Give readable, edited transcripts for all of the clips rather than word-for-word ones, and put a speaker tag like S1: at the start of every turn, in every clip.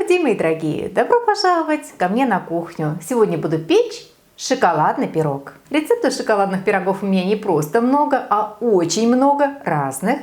S1: Добрый день, мои дорогие! Добро пожаловать ко мне на кухню. Сегодня буду печь шоколадный пирог. Рецептов шоколадных пирогов у меня не просто много, а очень много разных.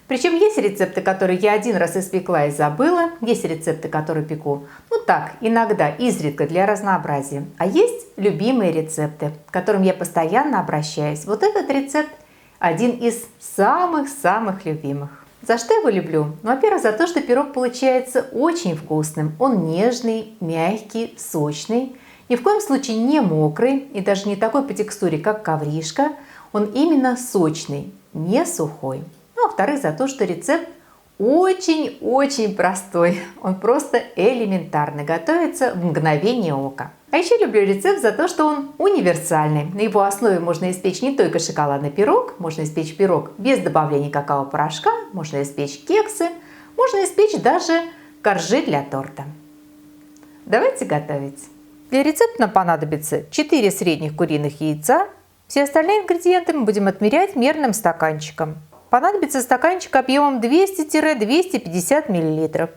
S1: Причем есть рецепты, которые я один раз испекла и забыла. Есть рецепты, которые пеку, так, иногда, изредка, для разнообразия. А есть любимые рецепты, к которым я постоянно обращаюсь. Вот этот рецепт один из самых-самых любимых. За что я его люблю? Во-первых, за то, что пирог получается очень вкусным. Он нежный, мягкий, сочный. Ни в коем случае не мокрый и даже не такой по текстуре, как ковришка. Он именно сочный, не сухой. Во-вторых, за то, что рецепт очень-очень простой. Он просто элементарный, готовится в мгновение ока. А еще люблю рецепт за то, что он универсальный. На его основе можно испечь не только шоколадный пирог, можно испечь пирог без добавления какао-порошка, можно испечь кексы, можно испечь даже коржи для торта. Давайте готовить. Для рецепта нам понадобится 4 средних куриных яйца. Все остальные ингредиенты мы будем отмерять мерным стаканчиком. Понадобится стаканчик объемом 200-250 мл.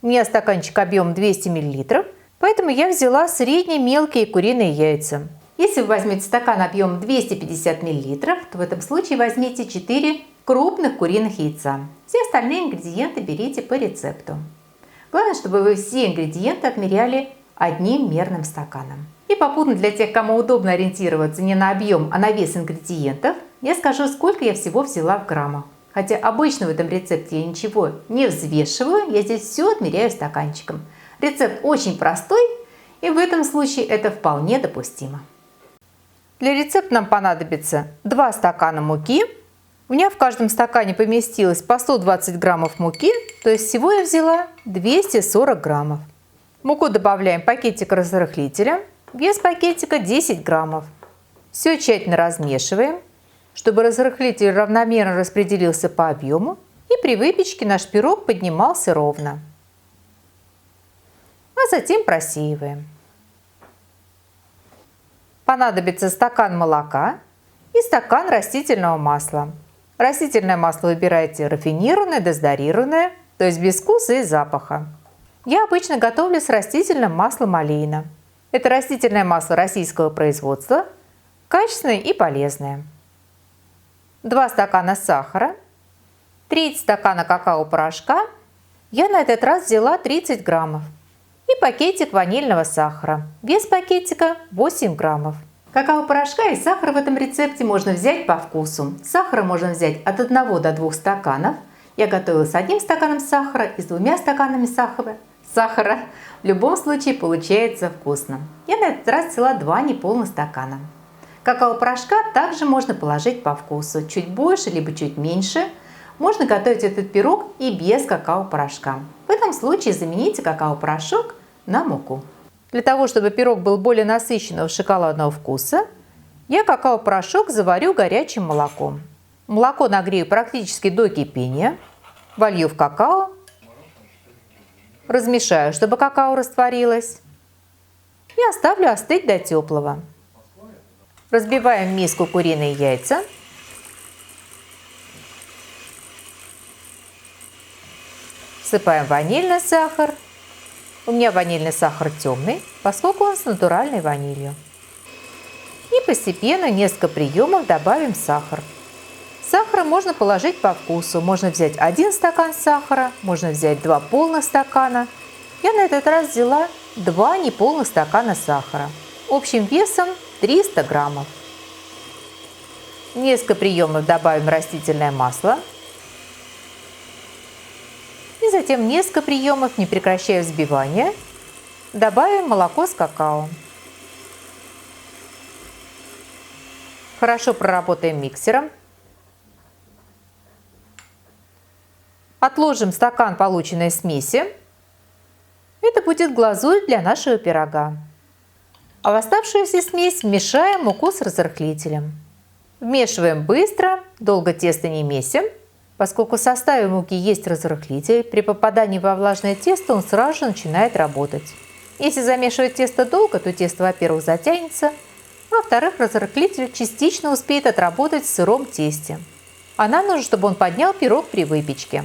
S1: У меня стаканчик объемом 200 мл, поэтому я взяла средние мелкие куриные яйца. Если вы возьмете стакан объемом 250 мл, то в этом случае возьмите 4 крупных куриных яйца. Все остальные ингредиенты берите по рецепту. Главное, чтобы вы все ингредиенты отмеряли одним мерным стаканом. И попутно для тех, кому удобно ориентироваться не на объем, а на вес ингредиентов, я скажу, сколько я всего взяла в граммах. Хотя обычно в этом рецепте я ничего не взвешиваю, я здесь все отмеряю стаканчиком. Рецепт очень простой, и в этом случае это вполне допустимо. Для рецепта нам понадобится 2 стакана муки. У меня в каждом стакане поместилось по 120 граммов муки, то есть всего я взяла 240 граммов. Муку добавляем в пакетик разрыхлителя. Вес пакетика 10 граммов. Все тщательно размешиваем, чтобы разрыхлитель равномерно распределился по объему и при выпечке наш пирог поднимался ровно. А затем просеиваем. Понадобится стакан молока и стакан растительного масла. Растительное масло выбирайте рафинированное, дезодорированное, то есть без вкуса и запаха. Я обычно готовлю с растительным маслом олейна. Это растительное масло российского производства, качественное и полезное. 2 стакана сахара, треть стакана какао-порошка. Я на этот раз взяла 30 граммов. И пакетик ванильного сахара. Вес пакетика 8 граммов. Какао-порошка и сахар в этом рецепте можно взять по вкусу. Сахара можно взять от 1 до 2 стаканов. Я готовила с 1 стаканом сахара и с 2 стаканами сахара. В любом случае получается вкусно. Я на этот раз взяла 2 неполных стакана. Какао-порошка также можно положить по вкусу. Чуть больше, либо чуть меньше. Можно готовить этот пирог и без какао-порошка. В этом случае замените какао-порошок на муку. Для того, чтобы пирог был более насыщенного шоколадного вкуса, я какао-порошок заварю горячим молоком. Молоко нагрею практически до кипения. Волью в какао. Размешаю, чтобы какао растворилось. И оставлю остыть до теплого. Разбиваем в миску куриные яйца. Всыпаем ванильный сахар. У меня ванильный сахар темный, поскольку он с натуральной ванилью. И постепенно несколько приемов добавим сахар. Сахара можно положить по вкусу. Можно взять 1 стакан сахара, можно взять 2 полных стакана. Я на этот раз взяла 2 неполных стакана сахара. Общим весом 300 граммов. Несколько приемов добавим растительное масло. И затем несколько приемов, не прекращая взбивания, добавим молоко с какао. Хорошо проработаем миксером. Отложим стакан полученной смеси. Это будет глазурь для нашего пирога. А в оставшуюся смесь вмешаем муку с разрыхлителем. Вмешиваем быстро, долго тесто не месим. Поскольку в составе муки есть разрыхлитель, при попадании во влажное тесто он сразу же начинает работать. Если замешивать тесто долго, то тесто, во-первых, затянется, а во-вторых, разрыхлитель частично успеет отработать в сыром тесте. А нам нужно, чтобы он поднял пирог при выпечке.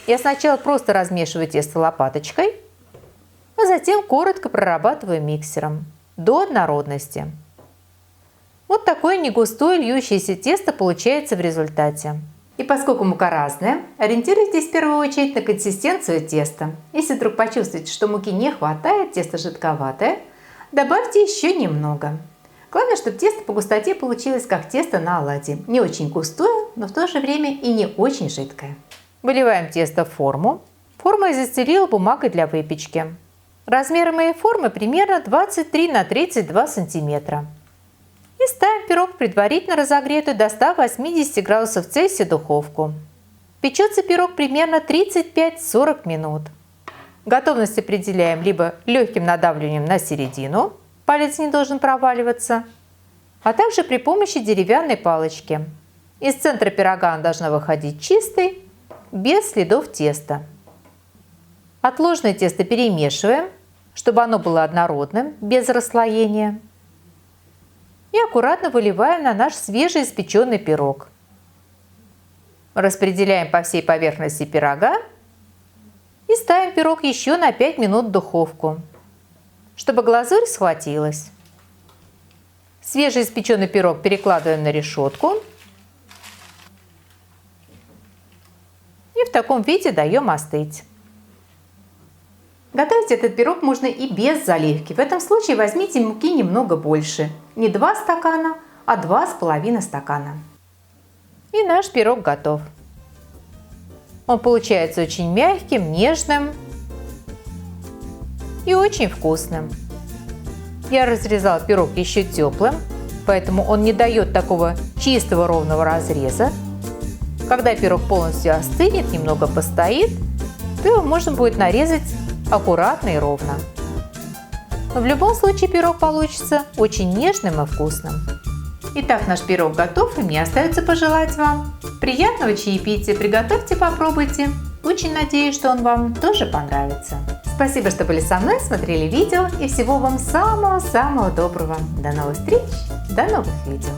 S1: Я сначала просто размешиваю тесто лопаточкой, затем коротко прорабатываю миксером до однородности. Вот такое негустое льющееся тесто получается в результате. И поскольку мука разная, ориентируйтесь в первую очередь на консистенцию теста. Если вдруг почувствуете, что муки не хватает, тесто жидковатое, добавьте еще немного. Главное, чтобы тесто по густоте получилось как тесто на оладьи. Не очень густое, но в то же время и не очень жидкое. Выливаем тесто в форму. Форму я застелила бумагой для выпечки. Размеры моей формы примерно 23 на 32 сантиметра. И ставим пирог в предварительно разогретую до 180 градусов Цельсия духовку. Печется пирог примерно 35-40 минут. Готовность определяем либо легким надавливанием на середину, палец не должен проваливаться, а также при помощи деревянной палочки. Из центра пирога она должна выходить чистой, без следов теста. Отложенное тесто перемешиваем, чтобы оно было однородным, без расслоения. И аккуратно выливаем на наш свежеиспеченный пирог. Распределяем по всей поверхности пирога и ставим пирог еще на 5 минут в духовку, чтобы глазурь схватилась. Свежеиспеченный пирог перекладываем на решетку и в таком виде даем остыть. Готовить этот пирог можно и без заливки. В этом случае возьмите муки немного больше. Не 2 стакана, а 2,5 стакана. И наш пирог готов. Он получается очень мягким, нежным и очень вкусным. Я разрезала пирог еще теплым, поэтому он не дает такого чистого ровного разреза. Когда пирог полностью остынет, немного постоит, то его можно будет нарезать аккуратно и ровно. Но в любом случае пирог получится очень нежным и вкусным. Итак, наш пирог готов, и мне остается пожелать вам приятного чаепития. Приготовьте, попробуйте. Очень надеюсь, что он вам тоже понравится. Спасибо, что были со мной, смотрели видео, и всего вам самого-самого доброго. До новых встреч, до новых видео.